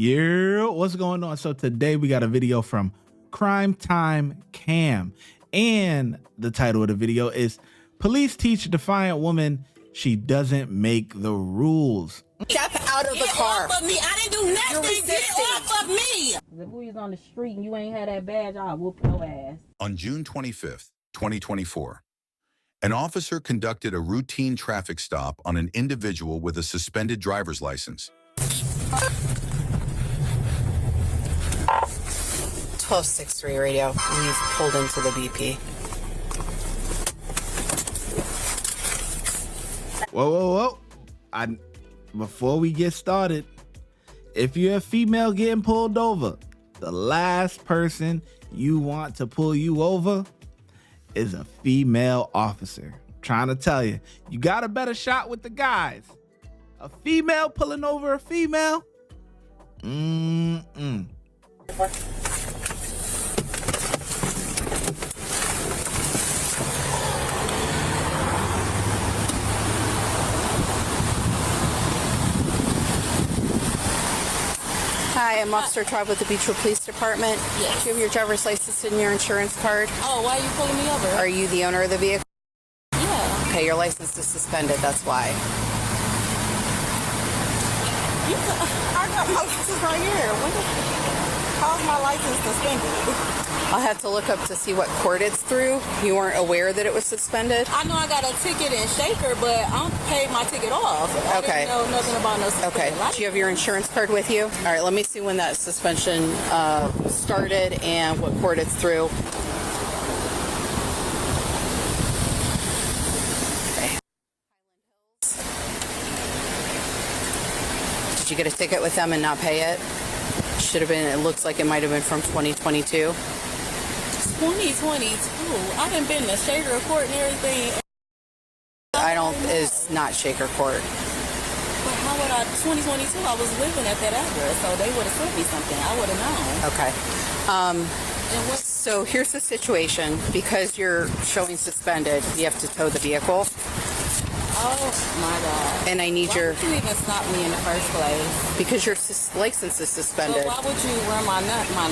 Yeah, what's going on? So today we got a video from Crime Time Cam, and the title of the video is Police Teach Defiant Woman She Doesn't Make the Rules. Step out of the car. Get off of me. I didn't do nothing. Get off of me. If we was on the street and you ain't had that badge, I'll whoop your ass. On June 25th, 2024, an officer conducted a routine traffic stop on an individual with a suspended driver's license. 1263 radio. We've pulled into the BP. Whoa. Before we get started, if you're a female getting pulled over, the last person you want to pull you over is a female officer. I'm trying to tell you, you got a better shot with the guys. A female pulling over a female? Hi, I'm Officer Tribe with the Beechwood Police Department. Yes. Do you have your driver's license and your insurance card? Oh, why are you pulling me over? Are you the owner of the vehicle? Yeah. Okay, your license is suspended, that's why. I got my license right here. How's my license suspended? I'll have to look up to see what court it's through. You weren't aware that it was suspended? I know I got a ticket in Shaker, but I paid my ticket off. I didn't know nothing about no suspended license. Do you have your insurance card with you? All right, let me see when that suspension started and what court it's through. Okay. Did you get a ticket with them and not pay it? Should have been, it looks like it might have been from 2022. 2022? I done been to Shaker Court and everything. It's not Shaker Court. But how would I, 2022, I was living at that address, so they would have sent me something. I would have known. Okay. So here's the situation. Because you're showing suspended, you have to tow the vehicle. Oh my God. And I need why would you even stop me in the first place? Because your license is suspended. So why would you run my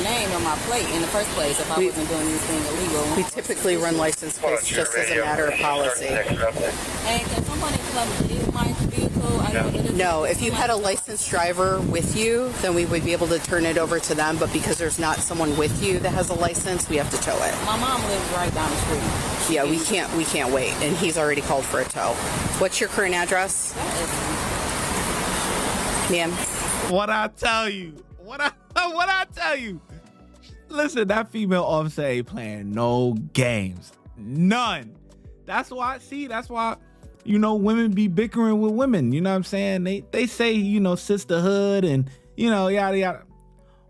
name or my plate in the first place if I wasn't doing anything illegal? We typically run license plates just as a matter of policy. And can somebody come get my vehicle? No, if you had a licensed driver with you, then we would be able to turn it over to them. But because there's not someone with you that has a license, we have to tow it. My mom lives right down the street. Yeah, we can't wait, and he's already called for a tow. What's your current address? Ma'am? What I tell you? What I tell you? Listen, that female officer ain't playing no games. None. That's why, women be bickering with women. You know what I'm saying? They say, sisterhood and, yada, yada.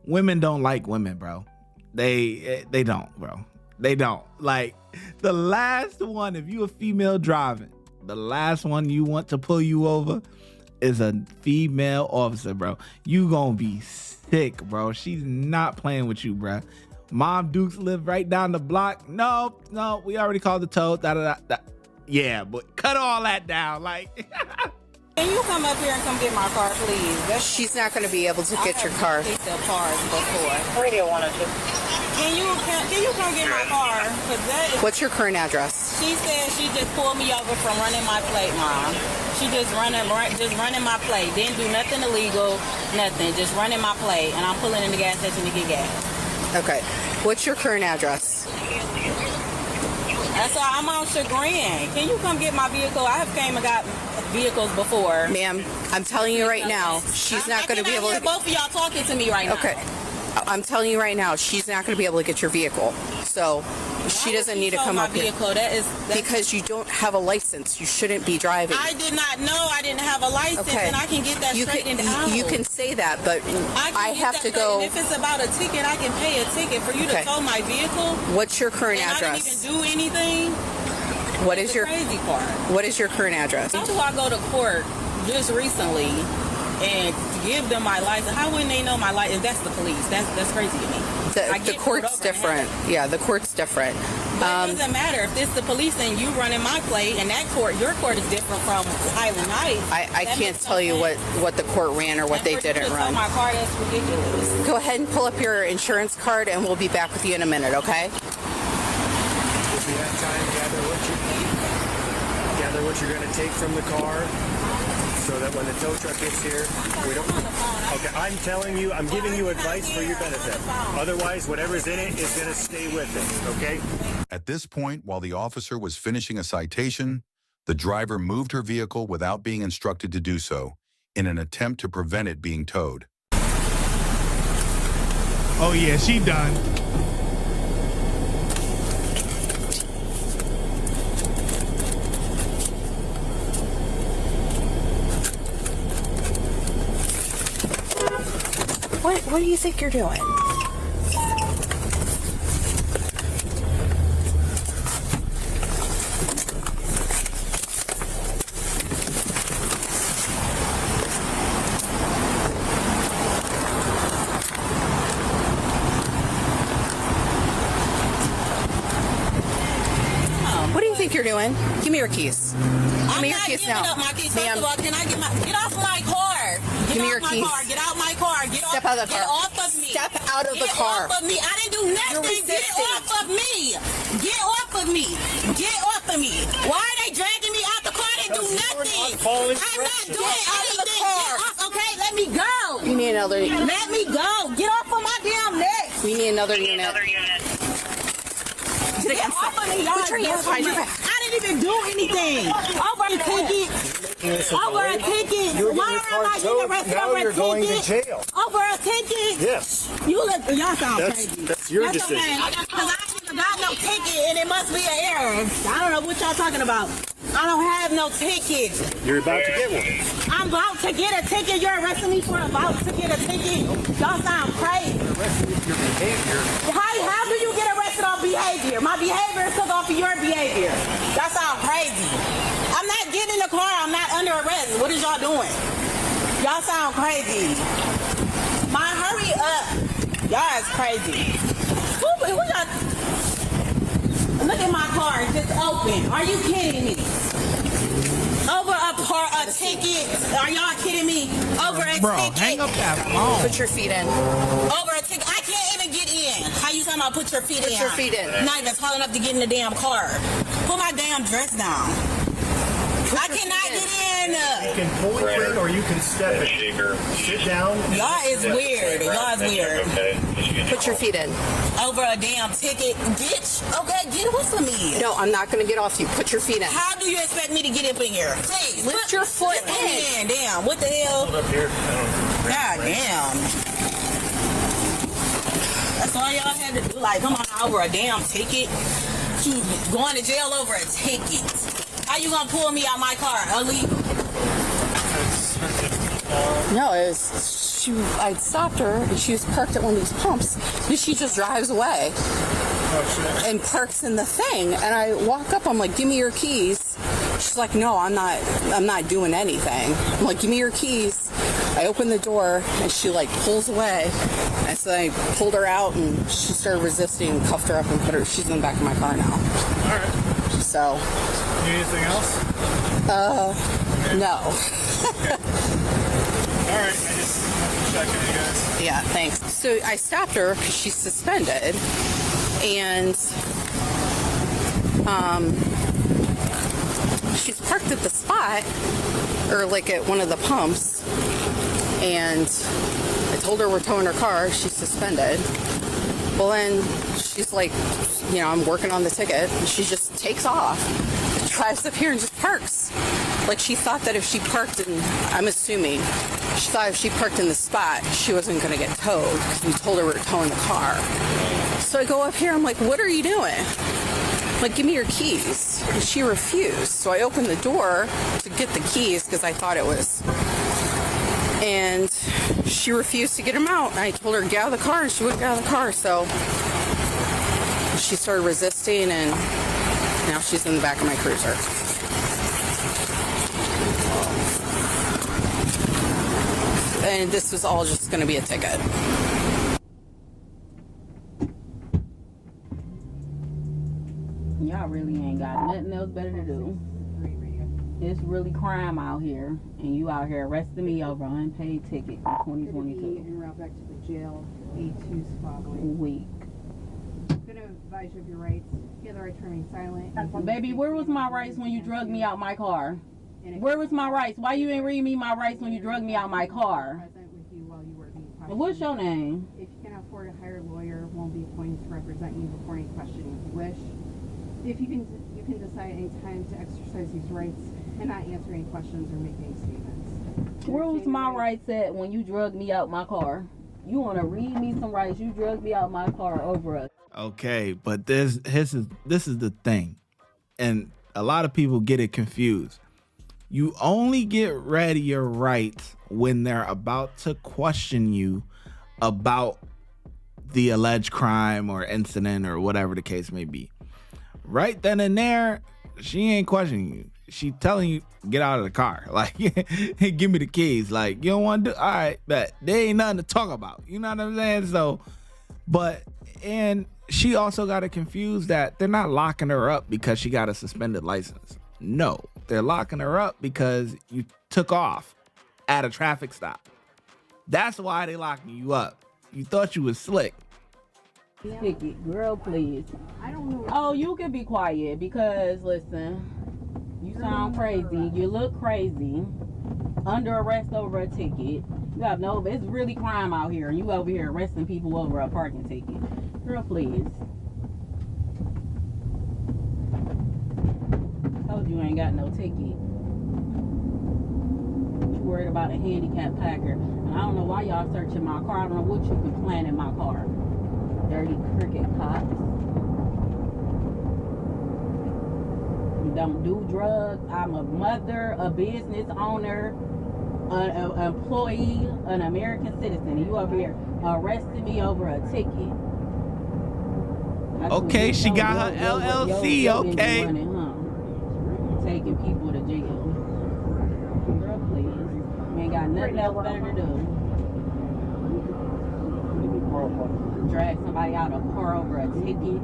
Women don't like women, bro. They don't, bro. They don't. Like, the last one, if you a female driving, the last one you want to pull you over is a female officer, bro. You gonna be sick, bro. She's not playing with you, bro. Mom Dukes live right down the block. No, we already called the tow. Yeah, but cut all that down. Like, can you come up here and come get my car, please? She's not going to be able to get your car. Picked up cars before. Radio 102. Can you come get my car? What's your current address? She said she just pulled me over from running my plate, Mom. She just running my plate. Didn't do nothing illegal, nothing. Just running my plate, and I'm pulling in the gas station to get gas. Okay. What's your current address? That's why I'm on Chagrin. Can you come get my vehicle? I have came and got vehicles before. Ma'am, I'm telling you right now, she's not going to be able to. Both of y'all talking to me right now. Okay. I'm telling you right now, she's not going to be able to get your vehicle. So she doesn't need to come up here. Because you don't have a license. You shouldn't be driving. I did not know I didn't have a license, and I can get that straightened out. You can say that, but I have to go. And if it's about a ticket, I can pay a ticket for you to tow my vehicle. What's your current address? I didn't even do anything. What is your crazy part? What is your current address? How do I go to court just recently and give them my license? How wouldn't they know my license? That's the police. That's crazy to me. The court's different. Yeah, the court's different. But it doesn't matter if it's the police and you running my plate, and that court, your court is different from Highland Heights. I can't tell you what the court ran or what they didn't run. My car, that's ridiculous. Go ahead and pull up your insurance card, and we'll be back with you in a minute, okay? If you have time, gather what you're going to take from the car, so that when the tow truck gets here, we don't. Okay, I'm telling you, I'm giving you advice for your benefit. Otherwise, whatever's in it is going to stay with it. Okay. At this point, while the officer was finishing a citation, the driver moved her vehicle without being instructed to do so, in an attempt to prevent it being towed. Oh yeah, she done. What do you think you're doing? What do you think you're doing? Give me your keys. Give me your keys now. I'm not giving up my keys. First Ma'am. of all, can I get off my car? Give me your my keys. Car. Get out my car. Step out of the car. Get off of me. Step out of the car. Get off of me. I didn't do nothing. Get off of me. Get off of me. Get off of me. Why are they dragging me out the car? I didn't do nothing. I'm not doing anything. Get off, okay? Let me go. You need another. Let me go. Get off of my damn neck. We need another unit. Get against Off of me, y'all. Put your hands behind your back. I didn't even do anything. Over a ticket. Over a ticket. Why am I getting arrested now over a you're ticket? going to jail. Over a ticket? Yes. You look, y'all sound crazy. That's your That's decision. okay. Because I ain't got no ticket and it must be an error. I don't know what y'all talking about. I don't have no ticket. You're about to get one. I'm about to get a ticket. You're arresting me for about to get a ticket. Y'all sound crazy. Arrested with your behavior. How do you get arrested on behavior? My behavior is because off of your behavior. That sounds crazy. I'm not getting in the car. I'm not under arrest. What is y'all doing? Y'all sound crazy. Hurry up. Y'all is crazy. Who y'all? Look at my car. It's just open. Are you kidding me? Over a ticket? Are y'all kidding me? Over a Bro, ticket? hang up that phone. Put your feet in. Over a ticket. I can't even get in. How you talking about put your feet in? Put your feet in. Not even tall enough to get in the damn car. Put my damn dress down. I cannot get in. You can pull it in or you can step it. Sit down. Y'all is weird. Y'all is weird. Put your feet in. Over a damn ticket. Bitch, okay, get off of me. No, I'm not going to get off you. Put your feet in. How do you expect me to get up in here? Please, Lift your foot in. Damn, what the hell? Hold up here. God damn. That's all y'all had to do. Like, come on, over a damn ticket. You going to jail over a ticket. How you gonna pull me out my car? Illegal. No, it was, I stopped her and she was parked at one of these pumps and she just drives away and parks in the thing. And I walk up, I'm like, give me your keys. She's like, no, I'm not doing anything. I'm like, give me your keys. I open the door and she like pulls away. And so I pulled her out and she started resisting, cuffed her up and she's in the back of my car now. All right. So. Anything else? No. Okay. All right. I just want to check on you guys. Yeah, thanks. So I stopped her because she's suspended, and she's parked at the spot, or like at one of the pumps, and I told her we're towing her car. She's suspended. Well, then she's like, you know, I'm working on the ticket. And she just takes off, drives up here and just parks. Like she thought that if she parked in, I'm assuming, she thought if she parked in the spot, she wasn't going to get towed because we told her we were towing the car. So I go up here, I'm like, what are you doing? I'm like, give me your keys. And she refused. So I opened the door to get the keys because I thought it was. And she refused to get them out. I told her to get out of the car and she wouldn't get out of the car. So she started resisting and now she's in the back of my cruiser. And this was all just going to be a ticket. really ain't got nothing else better to do. It's really crime out here, and you out here arresting me over an unpaid ticket in 2022. En route back to the jail, A2 spot. Week. I'm gonna advise you of your rights. You have the right to remain silent. Baby, where was my rights when you drugged me out my car? Where was my rights? Why you ain't read me my rights when you drugged me out my car? Present with you while you were being questioned. And what's your name? If you can afford a hire lawyer, won't be appointed to represent you before any questioning if you wish. If you can decide any time to exercise these rights and not answer any questions or make any statements. Where was my rights at when you drugged me out my car? You want to read me some rights? You drugged me out my car over us. Okay, but this is the thing, and a lot of people get it confused. You only get read your rights when they're about to question you about the alleged crime or incident or whatever the case may be. Right then and there, she ain't questioning you. She telling you, get out of the car. Like, hey, give me the keys. Like, you don't want to do, all right, but there ain't nothing to talk about. You know what I'm saying? So, and she also got it confused that they're not locking her up because she got a suspended license. No, they're locking her up because you took off at a traffic stop. That's why they locking you up. You thought you was slick. Ticket, girl, please. I don't know. Oh, you can be quiet because, listen, you sound crazy. You look crazy. Under arrest over a ticket. You have no, it's really crime out here. And you over here arresting people over a parking ticket. Girl, please. Told you ain't got no ticket. You worried about a handicapped packer. And I don't know why y'all searching my car. I don't know what you can plan in my car. Dirty cricket cops. You don't do drugs. I'm a mother, a business owner, an employee, an American citizen. You over here arresting me over a ticket. That's Okay, she got her your LLC, okay. Running, huh? Taking people to jail. Girl, please. You ain't got nothing else better to do. Drag somebody out of a car over a ticket.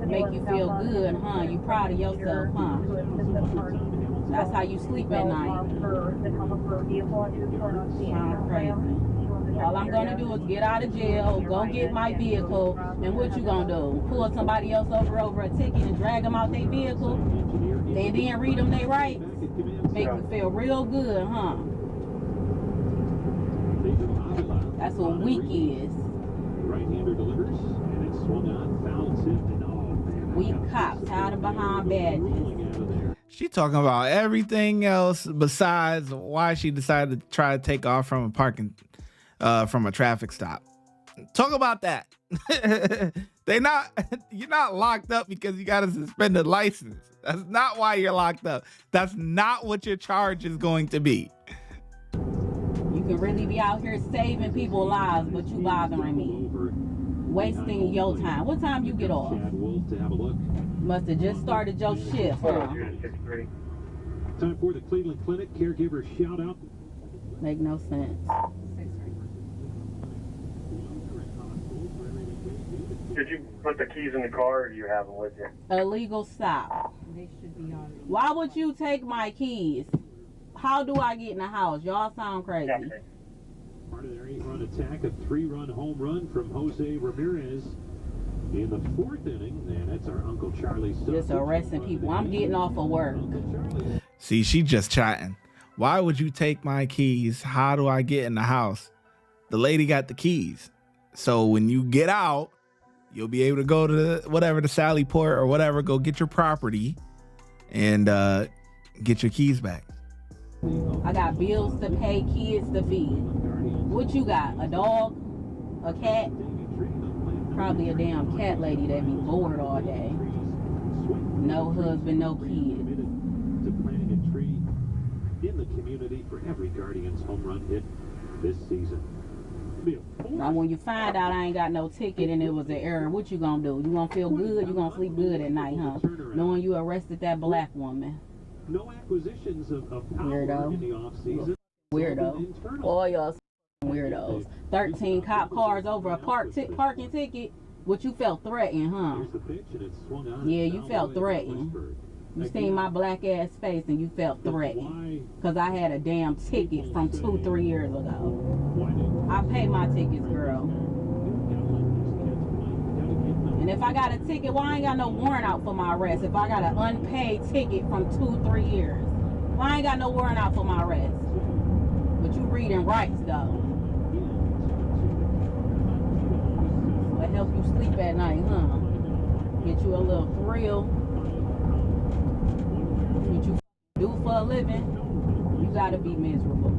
Make you feel good, huh? You proud of yourself, huh? That's how you sleep at night. Sound crazy. All I'm gonna do is get out of jail, go get my vehicle, and what you gonna do? Pull somebody else over a ticket and drag them out their vehicle, and then read them their rights? Make you feel real good, huh? That's what weak is. Right-hander delivers, and it's swung on, foul tipped, and oh man. Weak cops hiding behind badges. She talking about everything else besides why she decided to try to take off from a traffic stop. Talk about that. You're not locked up because you got a suspended license. That's not why you're locked up. That's not what your charge is going to be. You can really be out here saving people's lives, but you bothering me. Wasting your time. What time you get off? Must have just started your shift, huh? Time for the Cleveland Clinic caregiver shout out. Make no sense. Did you put the keys in the car or do you have them with you? Illegal stop. They should be on. Why would you take my keys? How do I get in the house? Y'all sound crazy. Part of their 8-run attack, a 3-run home run from Jose Ramirez in the 4th inning, and that's our Uncle Charlie. Just arresting people. I'm getting off of work. See, she just chatting. Why would you take my keys? How do I get in the house? The lady got the keys. So when you get out, you'll be able to go to whatever, the Sally Port or whatever, go get your property and get your keys back. I got bills to pay, kids to feed. What you got? A dog? A cat? Probably a damn cat lady that be bored all day. No husband, no kids. To planting a tree in the community for every Guardians home run hit this season. Now when you find out I ain't got no ticket and it was an error, what you gonna do? You gonna feel good? You gonna sleep good at night, huh? Knowing you arrested that black woman. No acquisitions of power Weirdo. in the offseason. Weirdo. All y'all weirdos. 13 cop cars over a parking ticket. What, you felt threatened, huh? Here's the pitch, and it's swung on. Yeah, you felt threatened. You seen my black ass face and you felt threatened. Because I had a damn ticket from 2-3 years ago. I pay my tickets, girl. And if I got a ticket, well, I ain't got no warrant out for my arrest. If I got an unpaid ticket from 2-3 years, well, I ain't got no warrant out for my arrest. But you reading rights, though. Will help you sleep at night, huh? Get you a little thrill. What you do for a living, you gotta be miserable.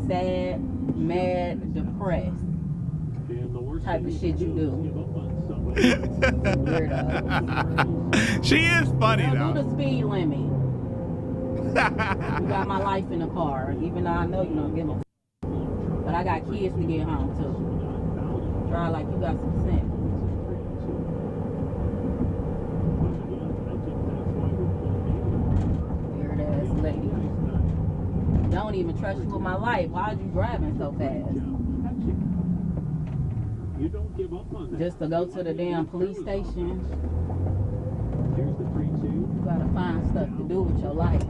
Sad, mad, depressed. Type of shit you do. Weirdo. She is funny now, though. do the speed limit. You got my life in the car, even though I know you don't give a f. But I got kids to get home too. Try like you got some sense. Weird ass lady. Don't even trust you with my life. Why are you driving so fast? You don't give up on that. Just to go to the damn police station. Here's the 3-2. You gotta find stuff to do with your life.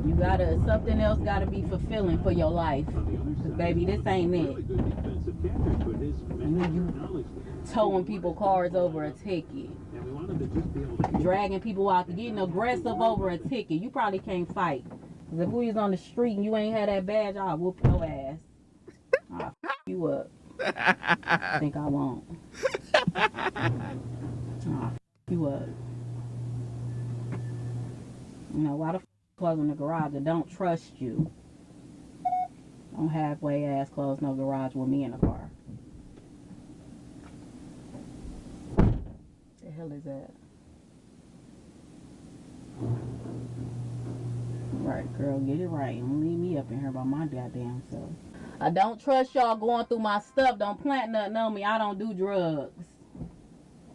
You gotta, something else gotta be fulfilling for your life. Cause baby, this ain't it. You towing people cars over a ticket. Dragging people out, getting aggressive over a ticket. You probably can't fight. Cause if we was on the street and you ain't had that badge, I'll whoop your ass. I'll f you up. Think I won't. I'll f you up. You know, why the f closing the garage? I don't trust you. Don't halfway ass close no garage with me in the car. The hell is that? Right, girl, get it right. Don't leave me up in here by my goddamn self. I don't trust y'all going through my stuff. Don't plant nothing on me. I don't do drugs.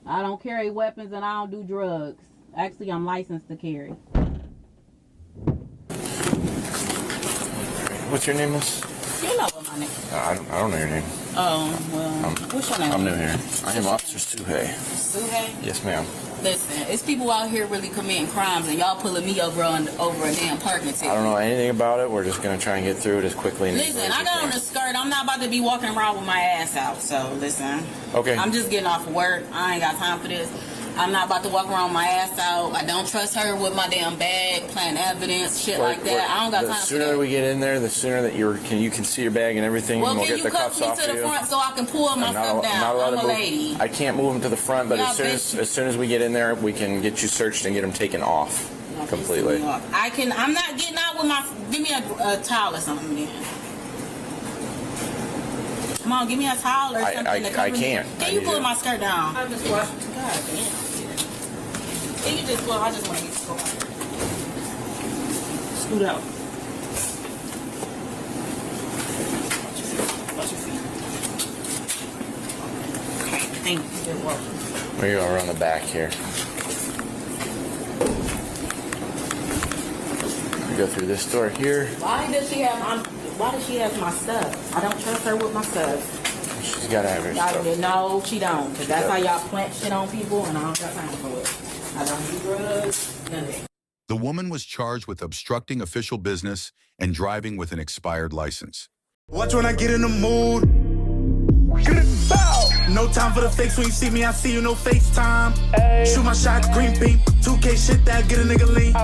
I don't carry weapons and I don't do drugs. Actually, I'm licensed to carry. What's your name, miss? You know what my name is. I don't know your name. Oh, well, what's your name? I'm new here. I am Officer Suhei. Suhei? Yes, ma'am. Listen, it's people out here really committing crimes and y'all pulling me over a damn parking ticket. I don't know anything about it. We're just going to try and get through it as quickly and Listen, I got on a skirt. I'm not about to be walking around with my ass out. So, listen. Okay. I'm just getting off of work. I ain't got time for this. I'm not about to walk around with my ass out. I don't trust her with my damn bag, planting evidence, shit like that. I don't got time for that. The sooner we get in there, the sooner that you can see your bag and everything. Well, and we'll can get you the cuffs cuff me off to the you. front so I can pull my stuff down? I'm a lady. I can't move them to the front, but Yeah, as soon as we get in there, we can get you searched and get them taken off completely. I'm not getting out with my. Give me a towel or something then. Come on, give me a towel or something. I can't. Can you pull my skirt down? I just washed. God damn. Can you just pull? I just want you to go out. Scoot out. Watch your feet. Okay, thank you. You're welcome. We're going around the back here. We go through this door here. Why does she have my stuff? I don't trust her with my stuff. She's got to have her stuff. No, she don't. Because that's how y'all plant shit on people, and I don't got time for it. I don't do drugs, none of that. The woman was charged with obstructing official business and driving with an expired license. Watch when I get in the mood. No time for the fakes. When you see me, I see you, no FaceTime. Shoot my shot, green beam. 2K shit that get a nigga lean.